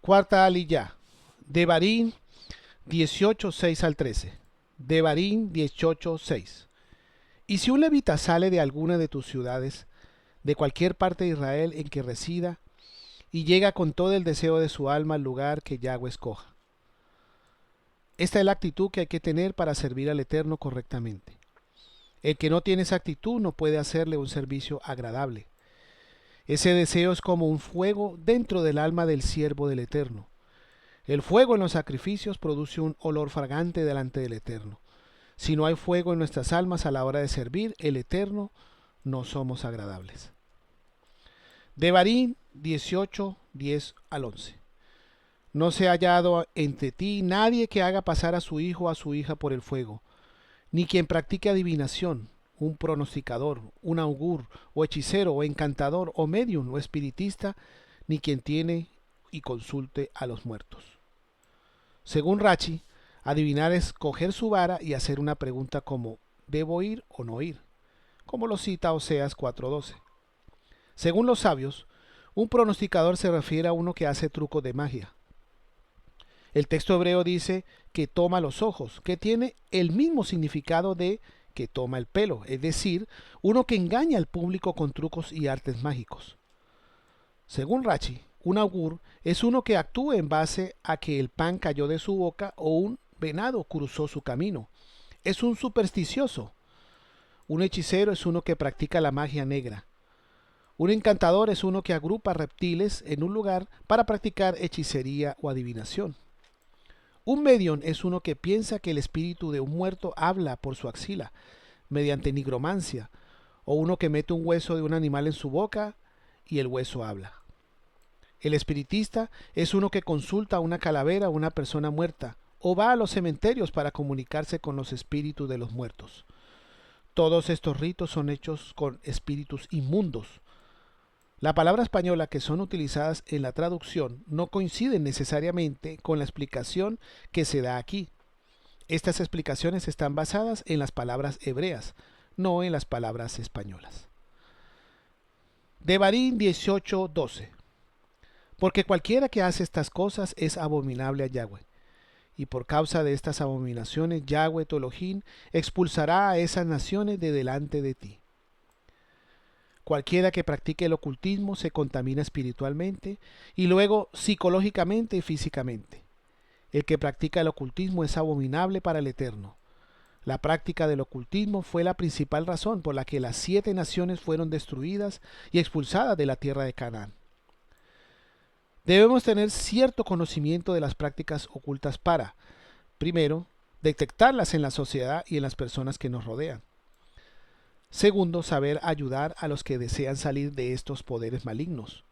Cuarta aliyah. Devarim 18, 6 al 13. Devarim 18, 6. Y si un levita sale de alguna de tus ciudades, de cualquier parte de Israel en que resida, y llega con todo el deseo de su alma al lugar que Yahweh escoja. Esta es la actitud que hay que tener para servir al Eterno correctamente. El que no tiene esa actitud no puede hacerle un servicio agradable. Ese deseo es como un fuego dentro del alma del siervo del Eterno. El fuego en los sacrificios produce un olor fragante delante del Eterno. Si no hay fuego en nuestras almas a la hora de servir el Eterno, no somos agradables. Devarim 18, 10 al 11. No se ha hallado entre ti nadie que haga pasar a su hijo o a su hija por el fuego, ni quien practique adivinación, un pronosticador, un augur, o hechicero, o encantador, o medium, o espiritista, ni quien tiene y consulte a los muertos. Según Rachi, adivinar es coger su vara y hacer una pregunta como ¿debo ir o no ir?, como lo cita Oseas 4:12. Según los sabios, un pronosticador se refiere a uno que hace trucos de magia. El texto hebreo dice que toma los ojos, que tiene el mismo significado de que toma el pelo, es decir, uno que engaña al público con trucos y artes mágicos. Según Rachi, un augur es uno que actúa en base a que el pan cayó de su boca o un venado cruzó su camino. Es un supersticioso. Un hechicero es uno que practica la magia negra. Un encantador es uno que agrupa reptiles en un lugar para practicar hechicería o adivinación. Un medium es uno que piensa que el espíritu de un muerto habla por su axila, mediante nigromancia, o uno que mete un hueso de un animal en su boca y el hueso habla. El espiritista es uno que consulta a una calavera o una persona muerta, o va a los cementerios para comunicarse con los espíritus de los muertos. Todos estos ritos son hechos con espíritus inmundos. La palabra española que son utilizadas en la traducción no coinciden necesariamente con la explicación que se da aquí. Estas explicaciones están basadas en las palabras hebreas, no en las palabras españolas. Devarim 18:12. Porque cualquiera que hace estas cosas es abominable a Yahweh. Y por causa de estas abominaciones, Yahweh tu Elohim expulsará a esas naciones de delante de ti. Cualquiera que practique el ocultismo se contamina espiritualmente y luego psicológicamente y físicamente. El que practica el ocultismo es abominable para el Eterno. La práctica del ocultismo fue la principal razón por la que las 7 naciones fueron destruidas y expulsadas de la tierra de Canaán. Debemos tener cierto conocimiento de las prácticas ocultas para, primero, detectarlas en la sociedad y en las personas que nos rodean. Segundo, saber ayudar a los que desean salir de estos poderes malignos.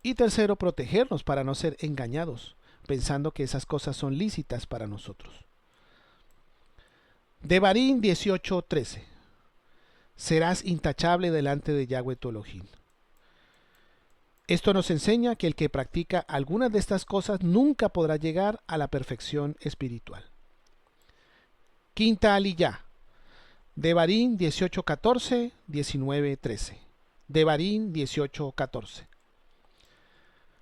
Y tercero, protegernos para no ser engañados, pensando que esas cosas son lícitas para nosotros. Devarim 18:13. Serás intachable delante de Yahweh tu Elohim. Esto nos enseña que el que practica algunas de estas cosas nunca podrá llegar a la perfección espiritual. Quinta aliyah. Devarim 18:14, 19:13. Devarim 18:14.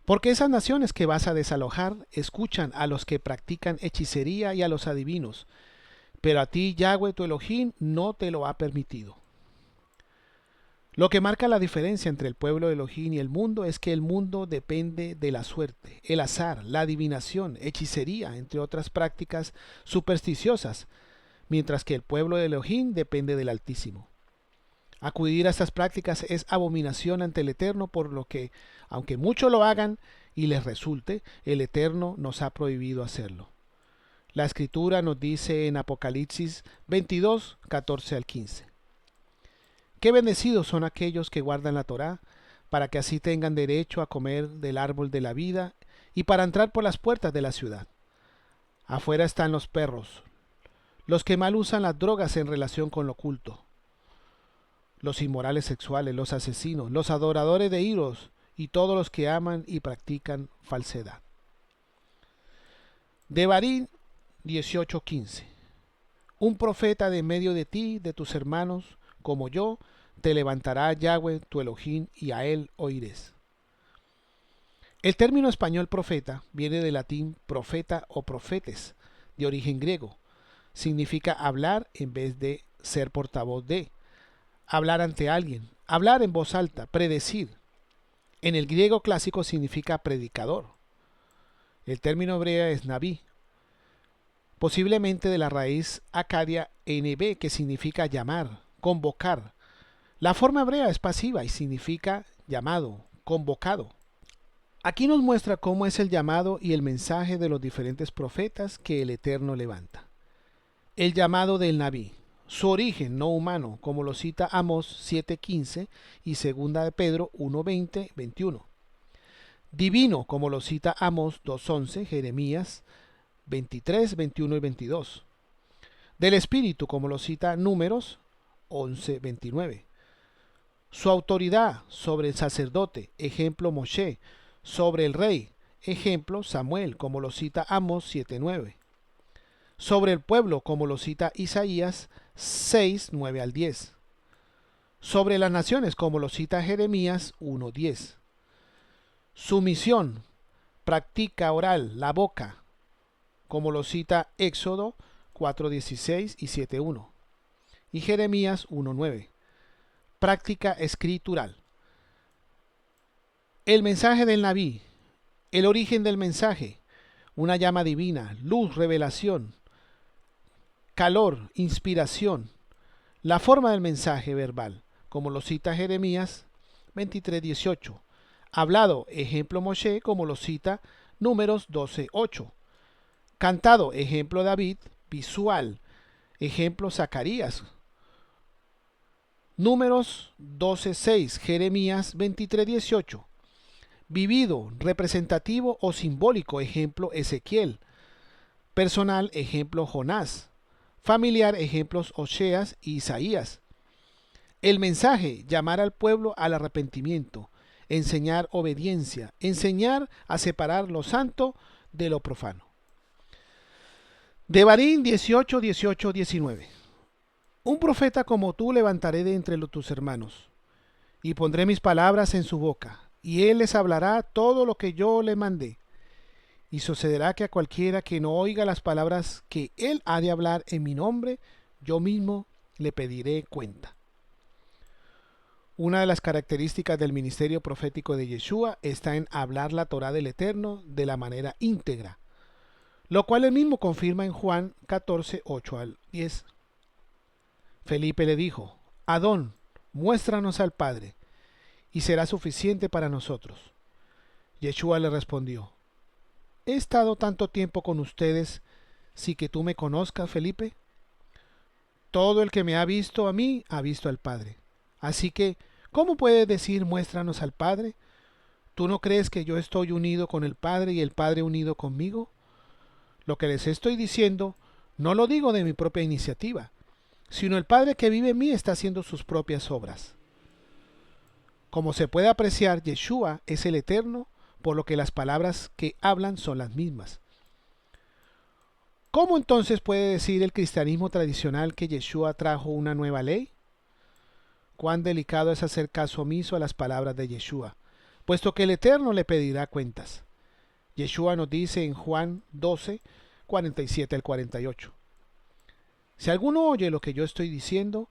Porque esas naciones que vas a desalojar escuchan a los que practican hechicería y a los adivinos, pero a ti Yahweh tu Elohim no te lo ha permitido. Lo que marca la diferencia entre el pueblo de Elohim y el mundo es que el mundo depende de la suerte, el azar, la adivinación, hechicería, entre otras prácticas supersticiosas, mientras que el pueblo de Elohim depende del Altísimo. Acudir a estas prácticas es abominación ante el Eterno, por lo que, aunque muchos lo hagan y les resulte, el Eterno nos ha prohibido hacerlo. La Escritura nos dice en Apocalipsis 22, 14 al 15. Qué bendecidos son aquellos que guardan la Torá, para que así tengan derecho a comer del árbol de la vida y para entrar por las puertas de la ciudad. Afuera están los perros, los que mal usan las drogas en relación con lo oculto, los inmorales sexuales, los asesinos, los adoradores de ídolos y todos los que aman y practican falsedad. Devarim 18:15. Un profeta de medio de ti, de tus hermanos, como yo, te levantará Yahweh tu Elohim y a él oirás. El término español profeta viene del latín profeta o profetes, de origen griego. Significa hablar en vez de ser portavoz de, hablar ante alguien, hablar en voz alta, predecir. En el griego clásico significa predicador. El término hebreo es naví, posiblemente de la raíz acadia nb, que significa llamar, convocar. La forma hebrea es pasiva y significa llamado, convocado. Aquí nos muestra cómo es el llamado y el mensaje de los diferentes profetas que el Eterno levanta. El llamado del Naví, su origen no humano, como lo cita Amós 7:15 y 2 de Pedro 1:20, 21. Divino, como lo cita Amós 2:11, Jeremías 23, 21 y 22. Del Espíritu, como lo cita Números 11:29. Su autoridad sobre el sacerdote, ejemplo Moshe, sobre el rey, ejemplo Samuel, como lo cita Amós 7:9. Sobre el pueblo, como lo cita Isaías 6:9 al 10. Sobre las naciones, como lo cita Jeremías 1:10. Su misión, practica oral, la boca, como lo cita Éxodo 4:16 y 7:1. Y Jeremías 1:9. Práctica escritural. El mensaje del Naví, el origen del mensaje, una llama divina, luz, revelación, calor, inspiración. La forma del mensaje verbal, como lo cita Jeremías 23:18. Hablado, ejemplo Moshe, como lo cita Números 12:8. Cantado, ejemplo David. Visual, ejemplo Zacarías. Números 12:6. Jeremías 23:18. Vivido, representativo o simbólico, ejemplo Ezequiel. Personal, ejemplo Jonás. Familiar, ejemplos Oseas y Isaías. El mensaje, llamar al pueblo al arrepentimiento, enseñar obediencia, enseñar a separar lo santo de lo profano. Devarim 18:18-19. Un profeta como tú levantaré de entre tus hermanos, y pondré mis palabras en su boca, y él les hablará todo lo que yo le mandé. Y sucederá que a cualquiera que no oiga las palabras que él ha de hablar en mi nombre, yo mismo le pediré cuenta. Una de las características del ministerio profético de Yeshua está en hablar la Torá del Eterno de la manera íntegra, lo cual él mismo confirma en Juan 14:8 al 10. Felipe le dijo: Adón, muéstranos al Padre, y será suficiente para nosotros. Yeshua le respondió: ¿He estado tanto tiempo con ustedes sin que tú me conozcas, Felipe? Todo el que me ha visto a mí, ha visto al Padre. Así que, ¿cómo puedes decir muéstranos al Padre? ¿Tú no crees que yo estoy unido con el Padre y el Padre unido conmigo? Lo que les estoy diciendo, no lo digo de mi propia iniciativa, sino el Padre que vive en mí está haciendo sus propias obras. Como se puede apreciar, Yeshua es el Eterno, por lo que las palabras que hablan son las mismas. ¿Cómo entonces puede decir el cristianismo tradicional que Yeshua trajo una nueva ley? Cuán delicado es hacer caso omiso a las palabras de Yeshua, puesto que el Eterno le pedirá cuentas. Yeshua nos dice en Juan 12, 47 al 48. Si alguno oye lo que yo estoy diciendo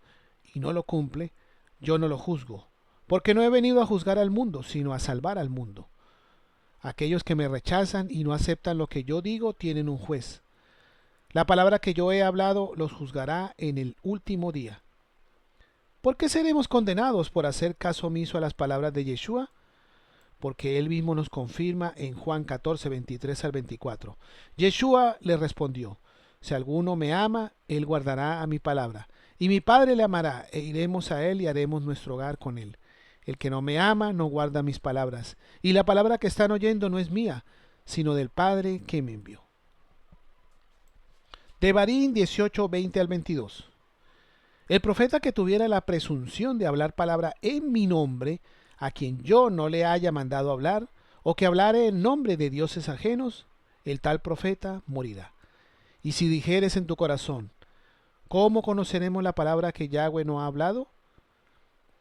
y no lo cumple, yo no lo juzgo, porque no he venido a juzgar al mundo, sino a salvar al mundo. Aquellos que me rechazan y no aceptan lo que yo digo tienen un juez. La palabra que yo he hablado los juzgará en el último día. ¿Por qué seremos condenados por hacer caso omiso a las palabras de Yeshua? Porque él mismo nos confirma en Juan 14, 23 al 24. Yeshua le respondió: Si alguno me ama, él guardará a mi palabra, y mi Padre le amará, e iremos a él y haremos nuestro hogar con él. El que no me ama no guarda mis palabras, y la palabra que están oyendo no es mía, sino del Padre que me envió. Devarim 18, 20 al 22. El profeta que tuviera la presunción de hablar palabra en mi nombre, a quien yo no le haya mandado hablar, o que hablare en nombre de dioses ajenos, el tal profeta morirá. Y si dijeres en tu corazón: ¿cómo conoceremos la palabra que Yahweh no ha hablado?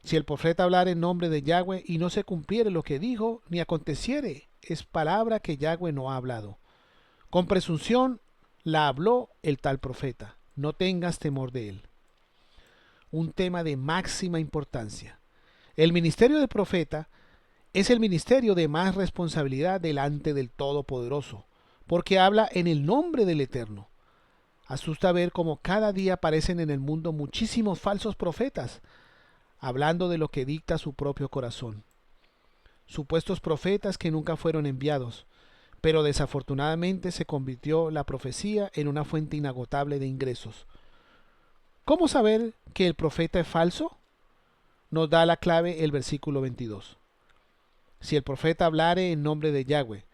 Si el profeta hablara en nombre de Yahweh y no se cumpliere lo que dijo, ni aconteciere es palabra que Yahweh no ha hablado. Con presunción la habló el tal profeta. No tengas temor de él. Un tema de máxima importancia. El ministerio del profeta es el ministerio de más responsabilidad delante del Todopoderoso, porque habla en el nombre del Eterno. Asusta ver cómo cada día aparecen en el mundo muchísimos falsos profetas, hablando de lo que dicta su propio corazón. Supuestos profetas que nunca fueron enviados, pero desafortunadamente se convirtió la profecía en una fuente inagotable de ingresos. ¿Cómo saber que el profeta es falso? Nos da la clave el versículo 22. Si el profeta hablare en nombre de Yahweh,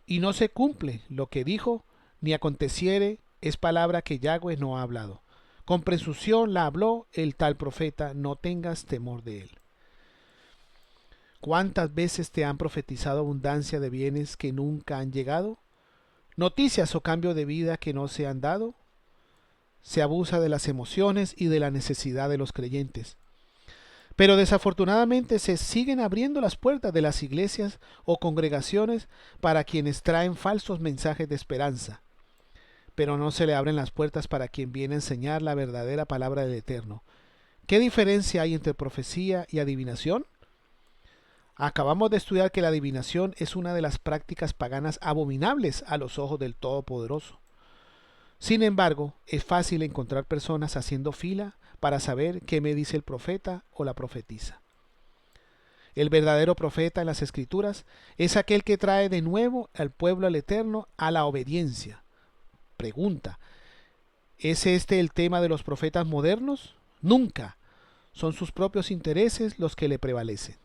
y no se cumple lo que dijo, ni aconteciere, es palabra que Yahweh no ha hablado. Con presunción la habló el tal profeta, no tengas temor de él. ¿Cuántas veces te han profetizado abundancia de bienes que nunca han llegado? ¿Noticias o cambio de vida que no se han dado? Se abusa de las emociones y de la necesidad de los creyentes. Pero desafortunadamente se siguen abriendo las puertas de las iglesias o congregaciones para quienes traen falsos mensajes de esperanza. Pero no se le abren las puertas para quien viene a enseñar la verdadera palabra del Eterno. ¿Qué diferencia hay entre profecía y adivinación? Acabamos de estudiar que la adivinación es una de las prácticas paganas abominables a los ojos del Todopoderoso. Sin embargo, es fácil encontrar personas haciendo fila para saber qué me dice el profeta o la profetisa. El verdadero profeta en las Escrituras es aquel que trae de nuevo al pueblo al Eterno a la obediencia. Pregunta, ¿es este el tema de los profetas modernos? Nunca. Son sus propios intereses los que le prevalecen.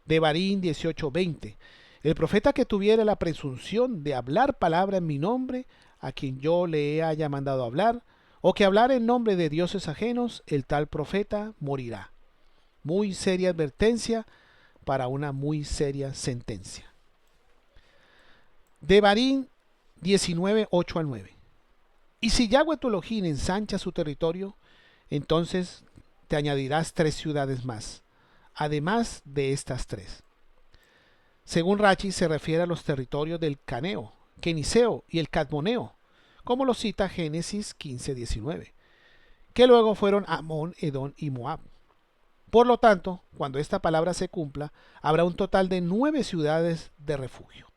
Devarim 18:20. El profeta que tuviera la presunción de hablar palabra en mi nombre, a quien yo le haya mandado hablar, o que hablar en nombre de dioses ajenos, el tal profeta morirá. Muy seria advertencia para una muy seria sentencia. Devarim 19:8 al 9. Y si Yahweh tu Elohim ensancha su territorio, entonces te añadirás 3 ciudades más, además de estas 3. Según Rachi se refiere a los territorios del Caneo, Keniseo y el Cadmoneo, como lo cita Génesis 15:19, que luego fueron Amón, Edom y Moab. Por lo tanto, cuando esta palabra se cumpla, habrá un total de 9 ciudades de refugio.